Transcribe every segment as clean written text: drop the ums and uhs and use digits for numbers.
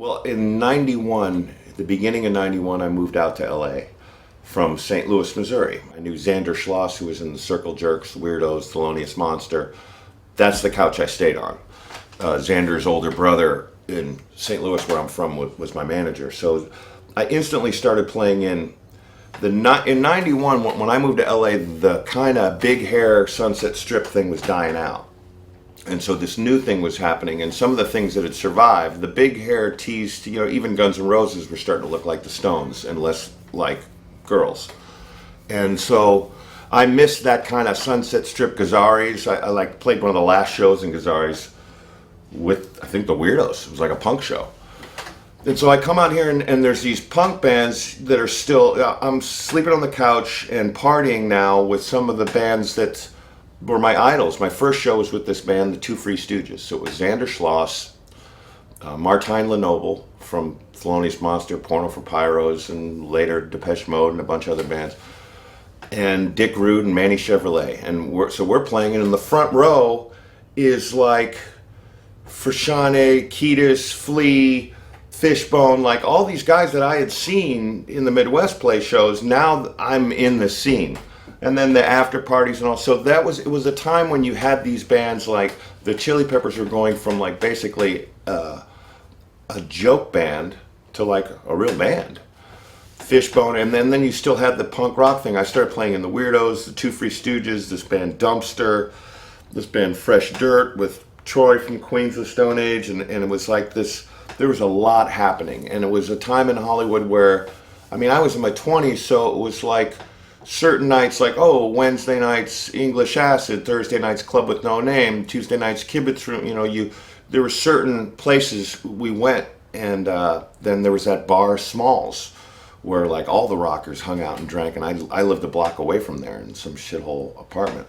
Well, in 91, at the beginning of 91, I moved out to LA from St. Louis, Missouri. I knew Xander Schloss, who was in the Circle Jerks, the Weirdos, Thelonious Monster. That's the couch I stayed on. Xander's older brother in St. Louis, where I'm from, was my manager. So I instantly started playing in in 91, when I moved to LA, the kind of big hair Sunset Strip thing was dying out. And so this new thing was happening, and some of the things that had survived, the big hair teased, even Guns N' Roses were starting to look like the Stones and less like girls. And so I missed that kind of Sunset Strip Gazaris. I like played one of the last shows in Gazaris with, I think, the Weirdos. It was like a punk show. And so I come out here and there's these punk bands that are still, I'm sleeping on the couch and partying now with some of the bands that were my idols. My first show was with this band, the Two Free Stooges. So it was Xander Schloss, Martijn Lenoble from Thelonious Monster, Porno for Pyros, and later Depeche Mode and a bunch of other bands, and Dick Rude and Manny Chevrolet. And we're playing, and in the front row is like Frashane, Kiedis, Flea, Fishbone, like all these guys that I had seen in the Midwest play shows. Now I'm in the scene. And then the after parties and all. So it was a time when you had these bands like the Chili Peppers were going from like basically a joke band to like a real band. Fishbone, and then you still had the punk rock thing. I started playing in the Weirdos, the Two Free Stooges, this band Dumpster, this band Fresh Dirt with Troy from Queens of the Stone Age, and it was like this, there was a lot happening. And it was a time in Hollywood where, I mean, I was in my 20s, so it was like certain nights, like, oh, Wednesday nights English Acid, Thursday nights Club with No Name, Tuesday nights Kibitz Room. There were certain places we went, and then there was that bar Smalls, where like all the rockers hung out and drank, and I lived a block away from there in some shithole apartment.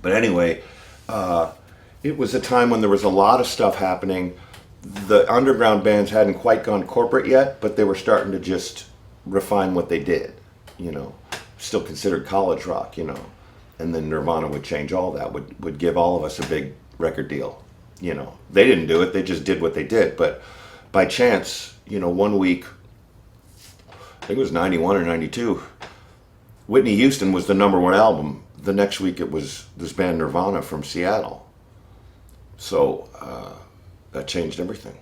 But anyway, it was a time when there was a lot of stuff happening. The underground bands hadn't quite gone corporate yet, but they were starting to just refine what they did, still considered college rock, and then Nirvana would change all that, would give all of us a big record deal. They didn't do it, they just did what they did. But by chance, one week, I think it was 91 or 92, Whitney Houston was the #1 album. The next week it was this band Nirvana from Seattle. So that changed everything.